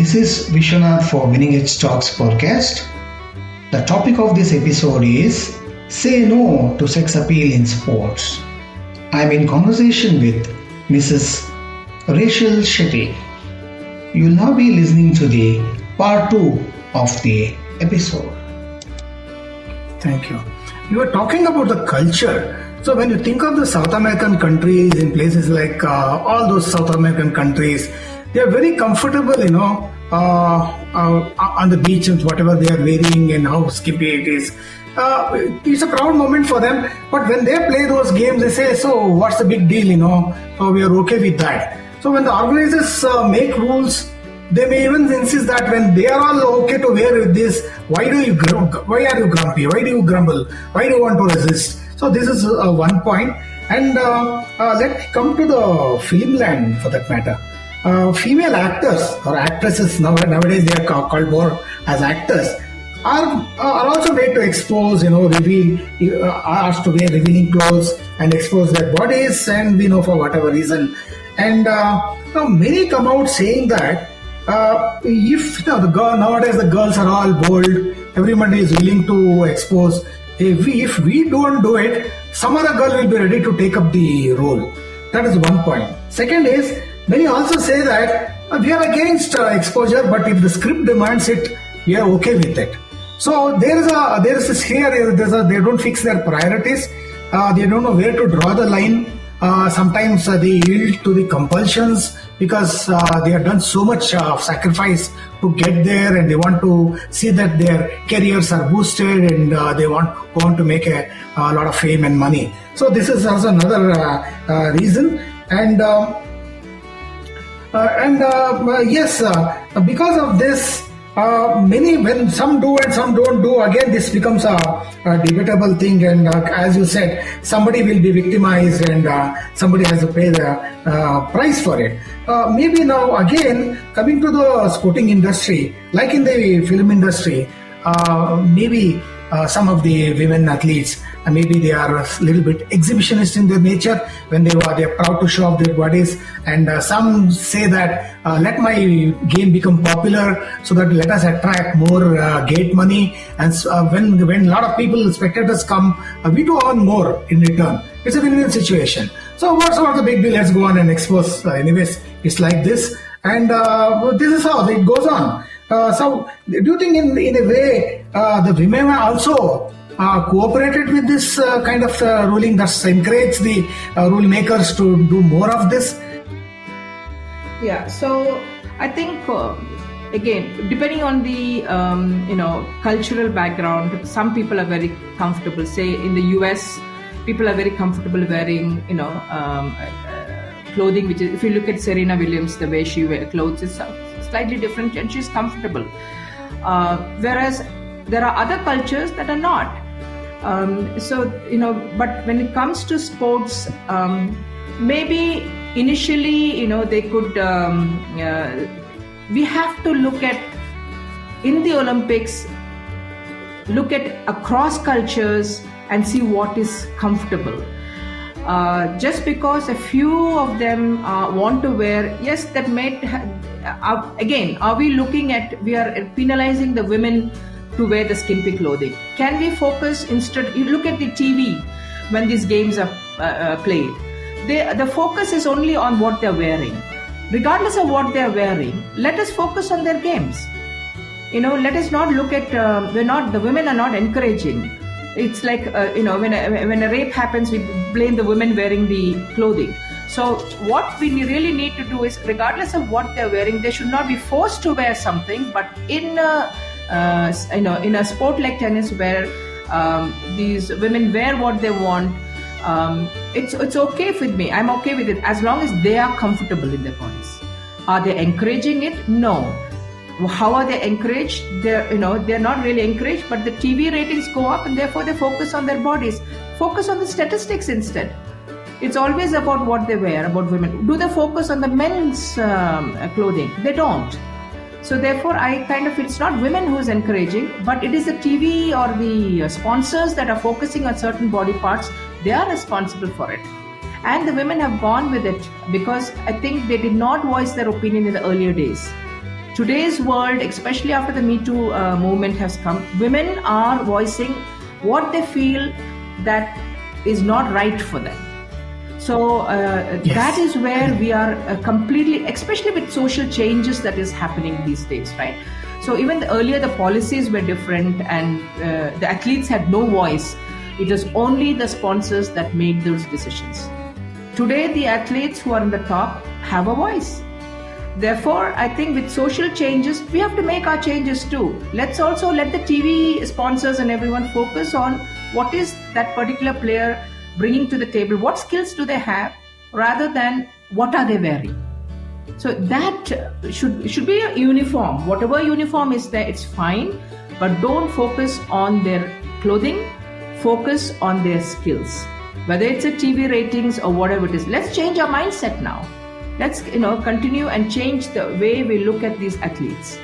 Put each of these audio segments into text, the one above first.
This is Vishwanath for Winning Edge Talks podcast. The topic of this episode is Say No to Sex Appeal in Sports. I'm in conversation with Mrs. Rachel Shetty. You'll now be listening to the part 2 of the episode. Thank you. You were talking about the culture. So when you think of the South American countries, in places like all those South American countries, they are very comfortable, on the beach and whatever they are wearing and how skimpy it is. It's a proud moment for them. But when they play those games, they say, so what's the big deal, So we are okay with that. So when the organizers make rules, they may even insist that when they are all okay to wear this, why are you grumpy? Why do you grumble? Why do you want to resist? So this is one point. And let me come to the film land for that matter. Female actors or actresses, nowadays they are called more as actors, are also made to expose, reveal, are asked to wear revealing clothes and expose their bodies, and for whatever reason. And many come out saying that if nowadays the girls are all bold, everybody is willing to expose. If we don't do it, some other girl will be ready to take up the role. That is one point. Second is, many also say that we are against exposure, but if the script demands it, we are okay with it. So there is this here. They don't fix their priorities. They don't know where to draw the line. Sometimes they yield to the compulsions because they have done so much sacrifice to get there, and they want to see that their careers are boosted, and they want to make a lot of fame and money. So this is also another reason. And yes, because of this, when some do and some don't do, again this becomes a debatable thing, and as you said, somebody will be victimized and somebody has to pay the price for it. Maybe now again, coming to the sporting industry, like in the film industry, maybe some of the women athletes, maybe they are a little bit exhibitionist in their nature when they are proud to show off their bodies, and some say that let my game become popular so that let us attract more gate money, and when a lot of people, spectators come, we do earn more in return. It's a win-win situation. So what's not the big deal? Let's go on and expose. Anyways, it's like this, and this is how it goes on. So do you think in a way the women are also cooperated with this kind of ruling, that's encouraged the rule makers to do more of this? Yeah, so I think again, depending on the cultural background, some people are very comfortable. Say in the US, people are very comfortable wearing clothing, which is, if you look at Serena Williams, the way she wears clothes is slightly different, and she's comfortable. Whereas there are other cultures that are not. But when it comes to sports, maybe initially, they could, we have to look at, in the Olympics, look at across cultures and see what is comfortable. Just because a few of them want to wear, yes, that may, again, are we looking at, we are penalizing the women to wear the skimpy clothing? Can we focus instead, you look at the TV when these games are played, the focus is only on what they're wearing. Regardless of what they're wearing, let us focus on their games. Let us not look at, the women are not encouraging. It's like, when a rape happens, we blame the women wearing the clothing. So what we really need to do is, regardless of what they're wearing, they should not be forced to wear something. But in a sport like tennis, where these women wear what they want, it's okay with me. I'm okay with it as long as they are comfortable in their bodies. Are they encouraging it? No. How are they encouraged? They're not really encouraged, but the TV ratings go up, and therefore they focus on their bodies. Focus on the statistics instead. It's always about what they wear, about women. Do they focus on the men's clothing? They don't. So therefore, I kind of feel it's not women who's encouraging, but it is the TV or the sponsors that are focusing on certain body parts. They are responsible for it. And the women have gone with it because I think they did not voice their opinion in the earlier days. today's world, especially after the Me Too movement has come, women are voicing what they feel that is not right for them. So that is where we are completely, especially with social changes that is happening these days, right? So even earlier the policies were different and the athletes had no voice. It was only the sponsors that made those decisions. Today the athletes who are on the top have a voice. Therefore, I think with social changes, we have to make our changes too. Let's also let the TV sponsors and everyone focus on what is that particular player bringing to the table, what skills do they have, rather than what are they wearing. So that should be a uniform. Whatever uniform is there, it's fine, but don't focus on their clothing, focus on their skills. Whether it's a TV ratings or whatever it is, let's change our mindset now. Let's continue and change the way we look at these athletes.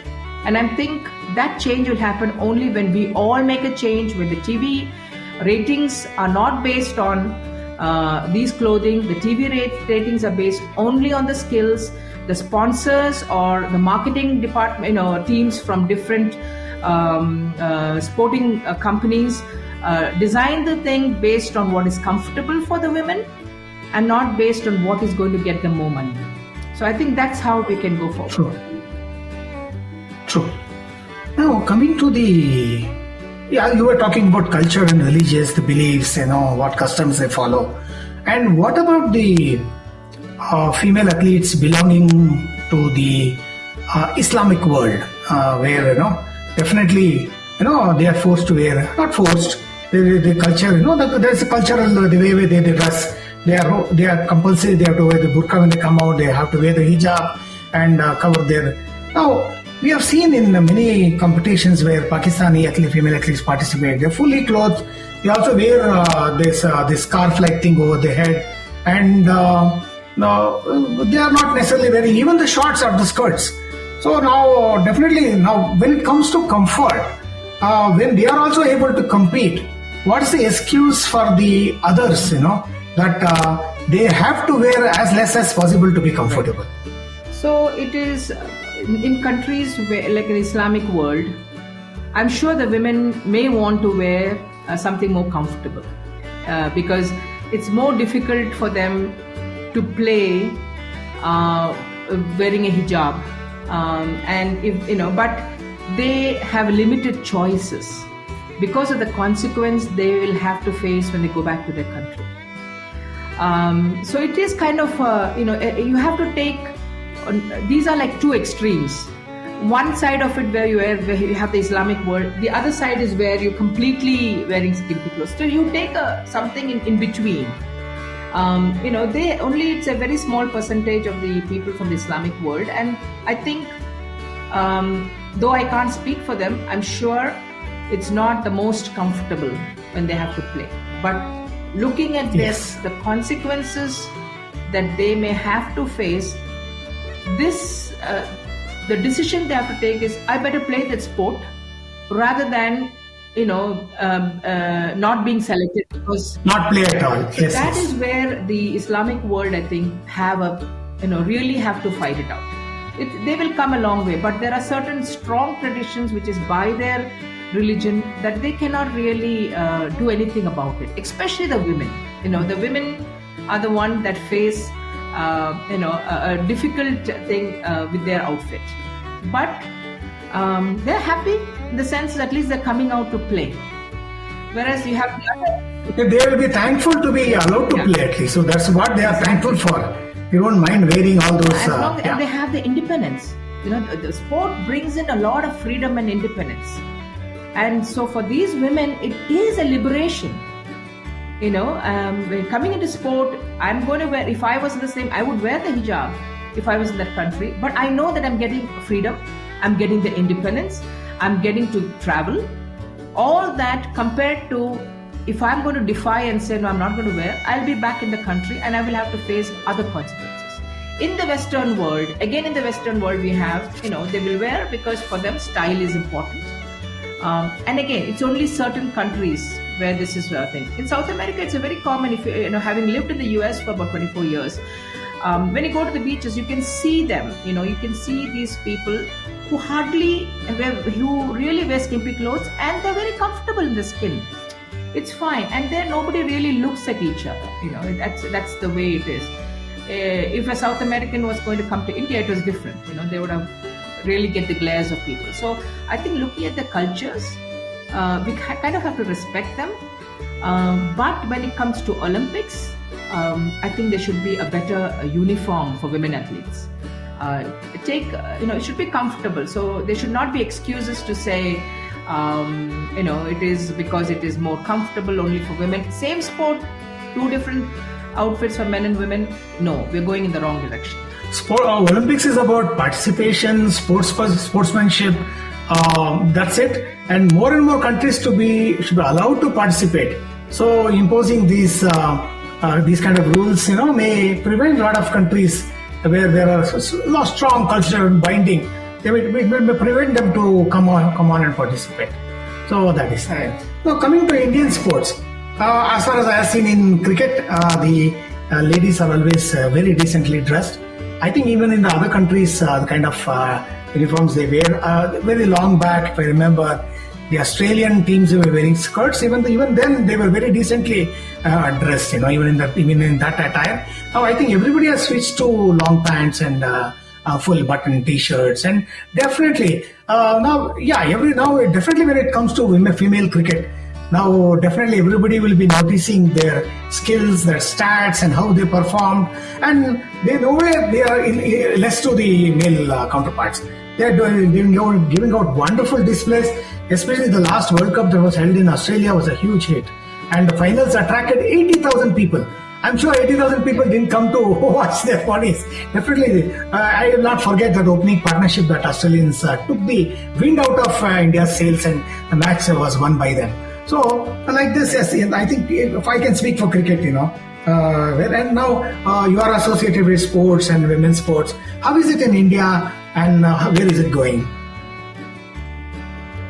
And I think that change will happen only when we all make a change, when the TV ratings are not based on these clothing. The TV ratings are based only on the skills. The sponsors or the marketing department, teams from different sporting companies design the thing based on what is comfortable for the women and not based on what is going to get them more money. So I think that's how we can go forward. True. Now coming to you were talking about culture and religious, the beliefs, what customs they follow. And what about the female athletes belonging to the Islamic world, where, definitely, they are forced to wear, not forced, the culture, there's a cultural, the way they dress. They are compulsory, they have to wear the burqa when they come out, they have to wear the hijab and cover their... Now, we have seen in many competitions where Pakistani female athletes participate, they're fully clothed. They also wear this scarf-like thing over their head, and they are not necessarily wearing even the shorts or the skirts. So now, definitely, when it comes to comfort, when they are also able to compete, what is the excuse for the others, that they have to wear as less as possible to be comfortable? So it is in countries where, like in the Islamic world, I'm sure the women may want to wear something more comfortable because it's more difficult for them to play wearing a hijab, and but they have limited choices because of the consequence they will have to face when they go back to their country. So it is kind of you have to take. These are like two extremes. One side of it where you have the Islamic world, the other side is where you're completely wearing skimpy clothes. So you take something in between. It's a very small percentage of the people from the Islamic world, and I think though I can't speak for them, I'm sure it's not the most comfortable when they have to play. But looking at this, the consequences that they may have to face, the decision they have to take is, I better play that sport rather than not being selected, because not play at all. That is where the Islamic world, I think, really have to fight it out. They will come a long way, but there are certain strong traditions which is by their religion that they cannot really do anything about it, especially the women. The women are the one that face a difficult thing with their outfit, but they're happy in the sense that at least they're coming out to play, whereas you have they will be thankful to be allowed to play at least. So that's what they are thankful for. You don't mind wearing all those and they have the independence. The sport brings in a lot of freedom and independence, and so for these women it is a liberation. When coming into sport, I'm going to wear, if I was in the same, I would wear the hijab if I was in that country, but I know that I'm getting freedom, I'm getting the independence, I'm getting to travel, all that compared to if I'm going to defy and say, no, I'm not going to wear, I'll be back in the country and I will have to face other consequences. In the Western world, we have, they will wear because for them style is important. And again, it's only certain countries where this is a thing. In South America, it's a very common, if having lived in the US for about 24 years, when you go to the beaches, you can see them, you can see these people who really wear skimpy clothes, and they're very comfortable in the skin. It's fine, and then nobody really looks at each other. That's the way it is. If a South American was going to come to India, it was different. They would have really get the glares of people. So I think looking at the cultures, we kind of have to respect them. But when it comes to Olympics, I think there should be a better uniform for women athletes. It should be comfortable. So there should not be excuses to say, it is because it is more comfortable only for women. Same sport, two different outfits for men and women. No, we're going in the wrong direction. Olympics is about participation, sportsmanship. That's it. And more countries should be allowed to participate. So imposing these kind of rules, may prevent a lot of countries where there are strong cultural binding. They may prevent them to come on and participate. So that is right. Now coming to Indian sports, as far as I have seen in cricket, the ladies are always very decently dressed. I think even in the other countries, the kind of uniforms they wear, very long back. If I remember, the Australian teams were wearing skirts. Even then, they were very decently dressed. Even in that attire. Now I think everybody has switched to long pants and full button T-shirts, and definitely definitely when it comes to female cricket. Now, definitely everybody will be noticing their skills, their stats, and how they performed, and they know where they are less to the male counterparts. They are giving out wonderful displays. Especially the last World Cup that was held in Australia was a huge hit, and the finals attracted 80,000 people. I'm sure 80,000 people didn't come to watch their bodies. Definitely, I will not forget that opening partnership that Australians took the wind out of India's sails, and the match was won by them. So, like this, yes, I think if I can speak for cricket, and now you are associated with sports and women's sports. How is it in India, and where is it going?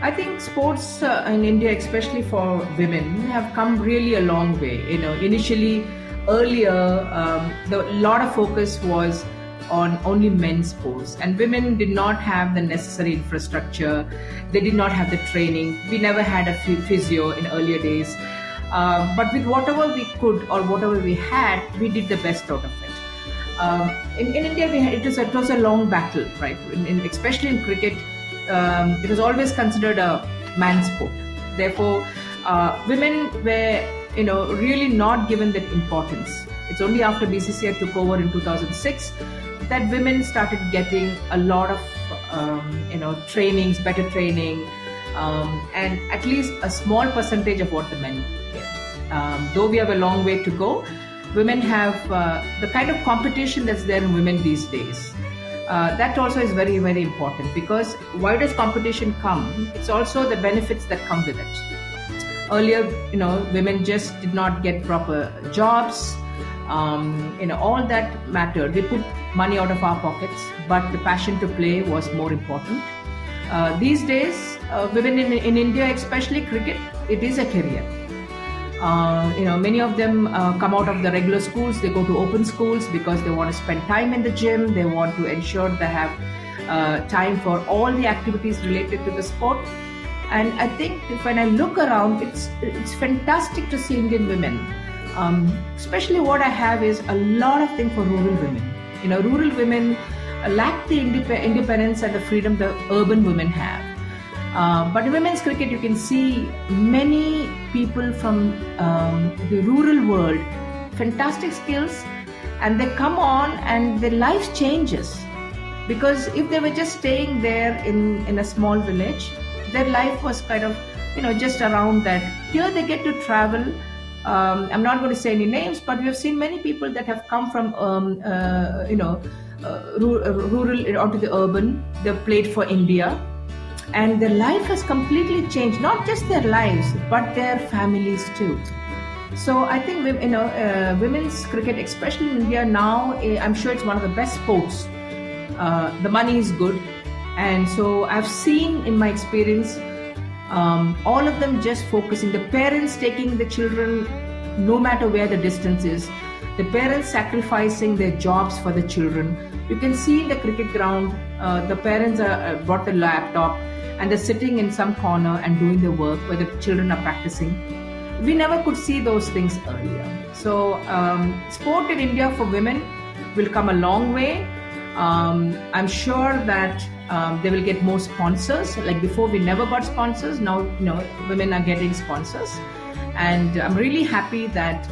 I think sports in India, especially for women, have come really a long way. Initially, earlier, a lot of focus was on only men's sports, and women did not have the necessary infrastructure. They did not have the training. We never had a physio in earlier days. But with whatever we could or whatever we had, we did the best out of it. In India, it was a long battle, right? Especially in cricket, it was always considered a man's sport. Therefore, women were, really not given that importance. It's only after BCCI took over in 2006 that women started getting a lot of, trainings, better training, and at least a small percentage of what the men get. Though we have a long way to go, women have the kind of competition that's there in women these days. That also is very, very important, because why does competition come? It's also the benefits that come with it. Earlier, women just did not get proper jobs. All that mattered. We put money out of our pockets, but the passion to play was more important. These days, women in India, especially cricket, it is a career. Many of them come out of the regular schools. They go to open schools because they want to spend time in the gym. They want to ensure they have time for all the activities related to the sport. And I think when I look around, it's fantastic to see Indian women. Especially what I have is a lot of things for rural women. Rural women lack the independence and the freedom the urban women have. But in women's cricket, you can see many people from the rural world, fantastic skills, and they come on and their life changes. Because if they were just staying there in a small village, their life was kind of, just around that. Here they get to travel. I'm not going to say any names, but we have seen many people that have come from, rural onto the urban. They've played for India. And their life has completely changed, not just their lives, but their families too. So I think, women's cricket, especially in India now, I'm sure it's one of the best sports. The money is good. And so I've seen in my experience, all of them just focusing, the parents taking the children, no matter where the distance is, the parents sacrificing their jobs for the children, You can see in the cricket ground, the parents are brought the laptop and they're sitting in some corner and doing their work where the children are practicing. We never could see those things earlier. So sport in India for women will come a long way. I'm sure that they will get more sponsors. Like before, we never got sponsors. Now, women are getting sponsors. And I'm really happy that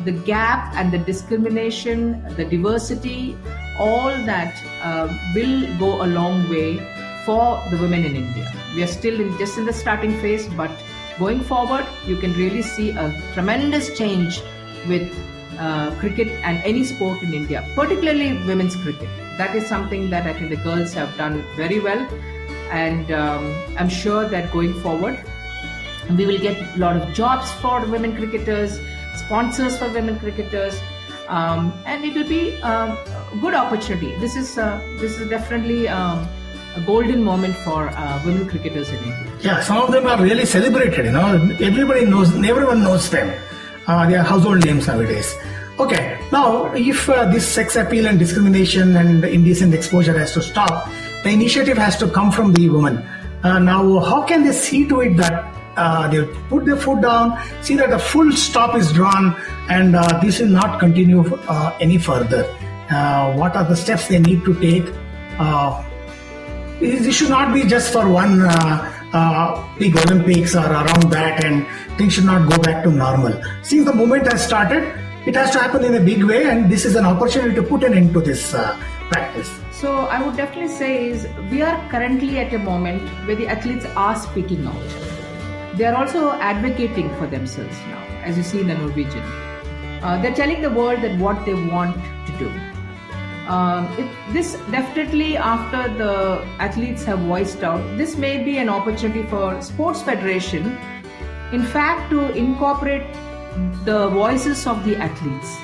the gap and the discrimination, the diversity, all that will go a long way for the women in India. We are still just in the starting phase, but going forward, you can really see a tremendous change with cricket and any sport in India, particularly women's cricket. That is something that I think the girls have done very well, and I'm sure that going forward, we will get a lot of jobs for women cricketers, sponsors for women cricketers, and it will be a good opportunity. This is definitely a golden moment for women cricketers in India. Yeah, some of them are really celebrated. Everyone knows them. They are household names nowadays. Okay, now if this sex appeal and discrimination and indecent exposure has to stop, the initiative has to come from the woman. Now, how can they see to it that they put their foot down, see that the full stop is drawn, and this will not continue any further? What are the steps they need to take? This should not be just for one big Olympics or around that, and things should not go back to normal. Since the movement has started, it has to happen in a big way, and this is an opportunity to put an end to this practice. So I would definitely say is we are currently at a moment where the athletes are speaking out. They are also advocating for themselves now, as you see in the Norwegian. They're telling the world that what they want to do. This definitely, after the athletes have voiced out, this may be an opportunity for Sports Federation, in fact, to incorporate the voices of the athletes.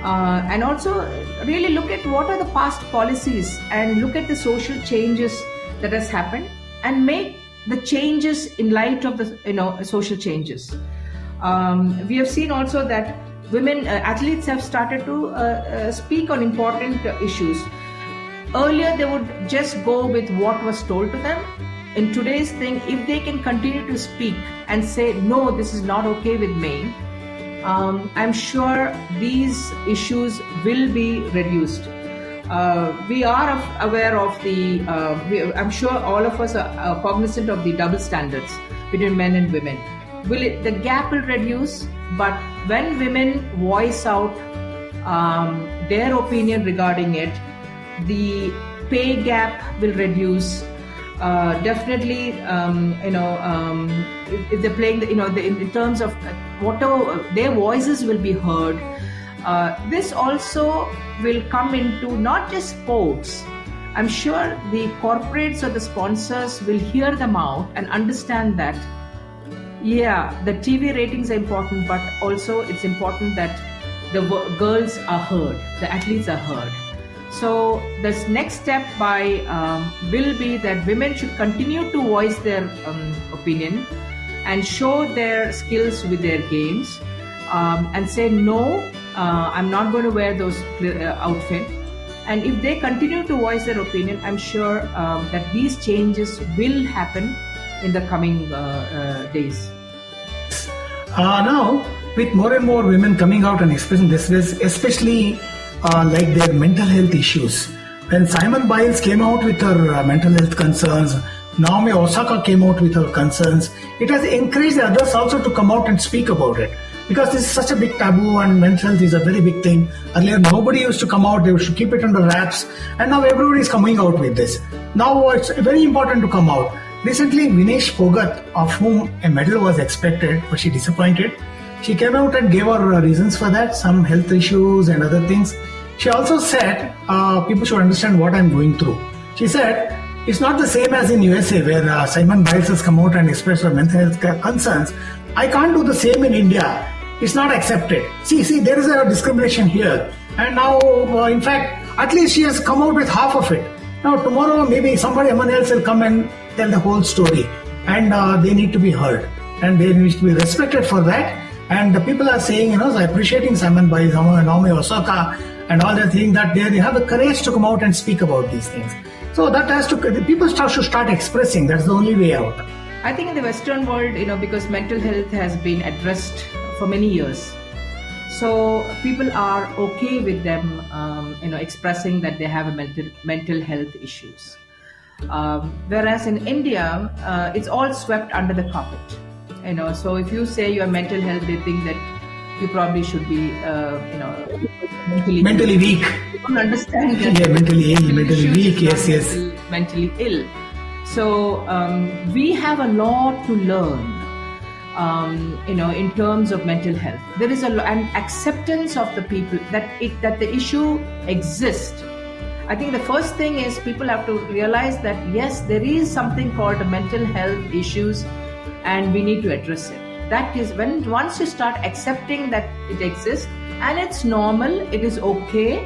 And also really look at what are the past policies and look at the social changes that has happened and make the changes in light of the social changes. We have seen also that women athletes have started to speak on important issues. Earlier, they would just go with what was told to them. In today's thing, if they can continue to speak and say, no, this is not okay with me, I'm sure these issues will be reduced. We are aware of I'm sure all of us are cognizant of the double standards between men and women. The gap will reduce, but when women voice out their opinion regarding it, the pay gap will reduce. Definitely, if they're playing, in terms of whatever, their voices will be heard. This also will come into not just sports. I'm sure the corporates or the sponsors will hear them out and understand that, yeah, the TV ratings are important, but also it's important that the girls are heard, the athletes are heard. So this next step will be that women should continue to voice their opinion and show their skills with their games, and say, no, I'm not going to wear those outfits. And if they continue to voice their opinion, I'm sure that these changes will happen in the coming days. Now, with more and more women coming out and expressing this, especially like their mental health issues. When Simone Biles came out with her mental health concerns, Naomi Osaka came out with her concerns, it has encouraged others also to come out and speak about it. Because this is such a big taboo and mental health is a very big thing. Earlier, nobody used to come out, they used to keep it under wraps, and now everybody is coming out with this. Now it's very important to come out. Recently, Vinesh Phogat, of whom a medal was expected, but she disappointed, she came out and gave her reasons for that, some health issues and other things. She also said, people should understand what I'm going through. She said, it's not the same as in USA where Simone Biles has come out and expressed her mental health concerns. I can't do the same in India. It's not accepted. See, there is a discrimination here. And now, in fact, at least she has come out with half of it. Now, tomorrow, maybe someone else will come and tell the whole story. And they need to be heard. And they need to be respected for that. And the people are saying, appreciating Simone Biles, Naomi Osaka, and all the things, that they have the courage to come out and speak about these things. So that has to, people should start expressing. That's the only way out. I think in the Western world, because mental health has been addressed for many years, so people are okay with them, expressing that they have a mental health issues. Whereas in India, it's all swept under the carpet. So if you say you have mental health, they think that you probably should be, mentally weak. You don't understand that. Yeah, mentally ill, mentally weak. Yes. Mentally ill. So we have a lot to learn. In terms of mental health, there is an acceptance of the people that the issue exists. I think the first thing is people have to realize that yes, there is something called mental health issues, and we need to address it. That is once you start accepting that it exists and it's normal, it is okay.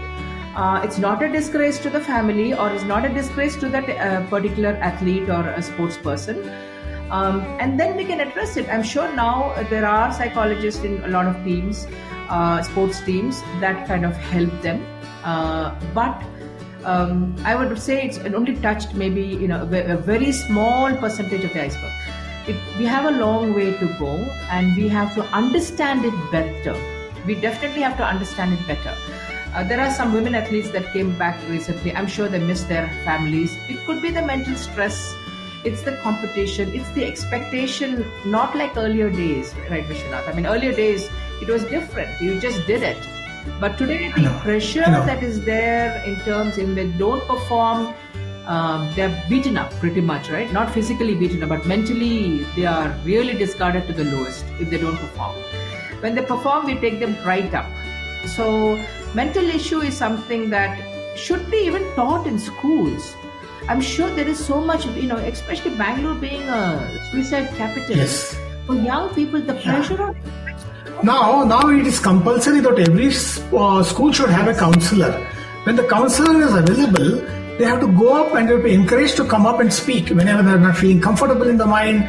It's not a disgrace to the family, or it's not a disgrace to that particular athlete or a sports person. And then we can address it. I'm sure now there are psychologists in a lot of teams, sports teams, that kind of help them. But I would say it only touched maybe a very small percentage of the iceberg. We have a long way to go, and we have to understand it better. We definitely have to understand it better. There are some women athletes that came back recently. I'm sure they miss their families. It could be the mental stress. It's the competition. It's the expectation, not like earlier days, right, Vishwanath? I mean, earlier days, it was different. You just did it. But today, the pressure that is there in terms if they don't perform, they're beaten up pretty much, right? Not physically beaten up, but mentally, they are really discarded to the lowest if they don't perform. When they perform, we take them right up. So mental issue is something that should be even taught in schools. I'm sure there is so much, especially Bangalore being a suicide capital. Yes. For young people, the pressure of... Now it is compulsory that every school should have a counselor. When the counselor is available, they have to go up and they will be encouraged to come up and speak whenever they're not feeling comfortable in the mind.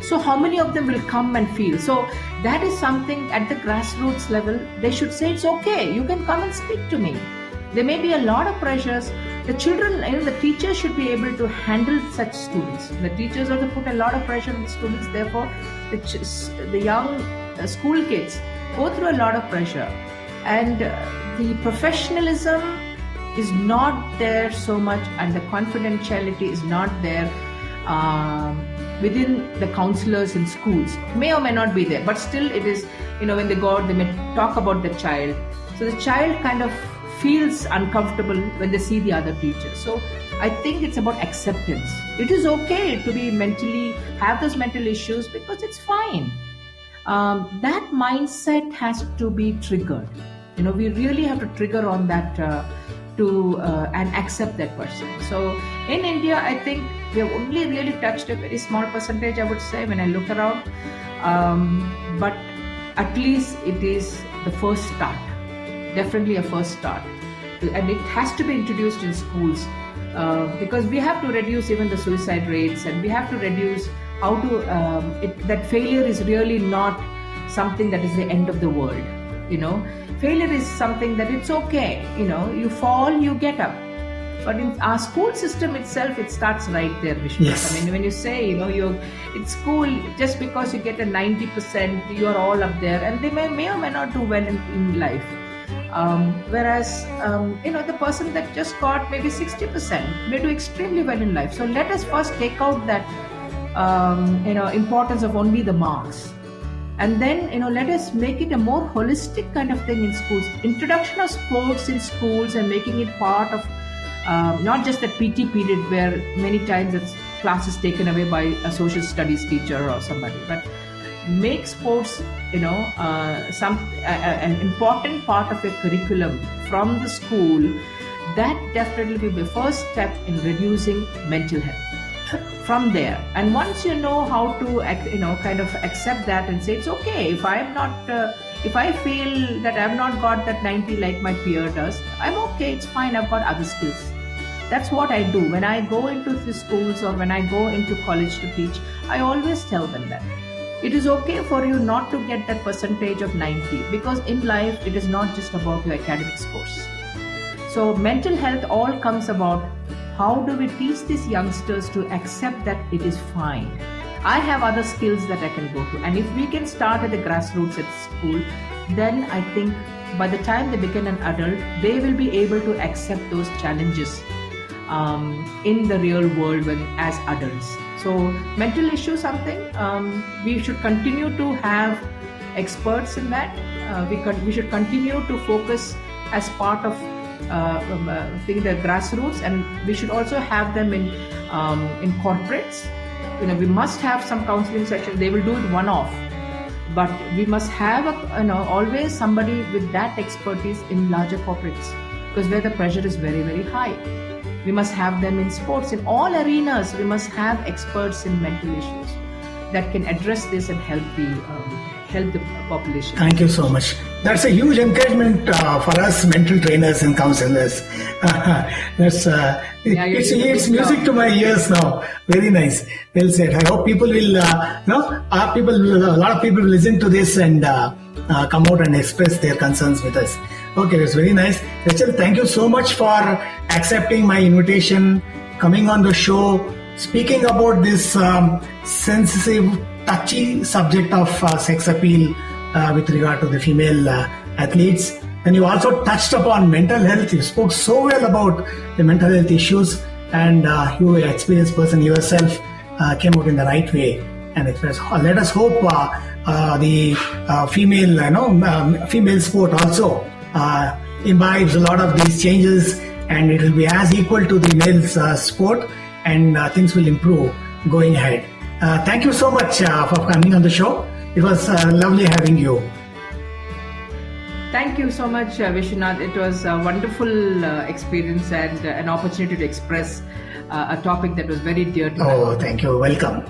So how many of them will come and feel? So that is something at the grassroots level, they should say, it's okay, you can come and speak to me. There may be a lot of pressures. The children, the teachers should be able to handle such students. The teachers have to put a lot of pressure on the students. Therefore, the young school kids go through a lot of pressure. And the professionalism is not there so much, and the confidentiality is not there within the counselors in schools. May or may not be there, but still it is, when they go out, they may talk about the child. So the child kind of feels uncomfortable when they see the other teachers. So I think it's about acceptance. It is okay to be have those mental issues because it's fine. That mindset has to be triggered. We really have to trigger on that and accept that person. So in India, I think we have only really touched a very small percentage, I would say, when I look around. But at least it is the first start. Definitely a first start. And it has to be introduced in schools because we have to reduce even the suicide rates, and we have to reduce how to, that failure is really not something that is the end of the world. Failure is something that it's okay. You fall, you get up. But in our school system itself, it starts right there, Vishnu. Yes. I mean, when you say, you're in school, just because you get a 90%, you're all up there, and they may or may not do well in life. Whereas, the person that just got maybe 60% may do extremely well in life. So let us first take out that, importance of only the marks. And then, let us make it a more holistic kind of thing in schools. Introduction of sports in schools and making it part of not just that PT period where many times it's class is taken away by a social studies teacher or somebody, but make sports, an important part of a curriculum from the school. That definitely will be the first step in reducing mental health. From there, and once you know how to kind of accept that and say it's okay if I'm not if I feel that I've not got that 90 like my peer does, I'm okay, it's fine, I've got other skills. That's what I do when I go into the schools or when I go into college to teach. I always tell them that It is okay for you not to get that percentage of 90, because in life it is not just about your academic scores. So mental health all comes about how do we teach these youngsters to accept that it is fine. I have other skills that I can go to, and if we can start at the grassroots at school, then I think by the time they become an adult, they will be able to accept those challenges in the real world when as adults. So mental issue something we should continue to have experts in that. We should continue to focus as part of the grassroots, and we should also have them in corporates. We must have some counseling sessions. They will do it one-off, but we must have always somebody with that expertise in larger corporates, because where the pressure is very, very high. We must have them in sports, in all arenas. We must have experts in mental issues that can address this and help the population. Thank you so much. That's a huge encouragement for us mental trainers and counselors. It's music to my ears now. Very nice. Well said. I hope people will, a lot of people will listen to this and come out and express their concerns with us. Okay, that's very nice. Rachel, thank you so much for accepting my invitation, coming on the show, speaking about this sensitive, touchy subject of sex appeal with regard to the female athletes. And you also touched upon mental health. You spoke so well about the mental health issues, and you, an experienced person yourself, came out in the right way and expressed. Let us hope the female sport also imbibes a lot of these changes, and it will be as equal to the male's sport, and things will improve going ahead. Thank you so much for coming on the show. It was lovely having you. Thank you so much, Vishwanath. It was a wonderful experience and an opportunity to express a topic that was very dear to me. Oh, thank you. Welcome.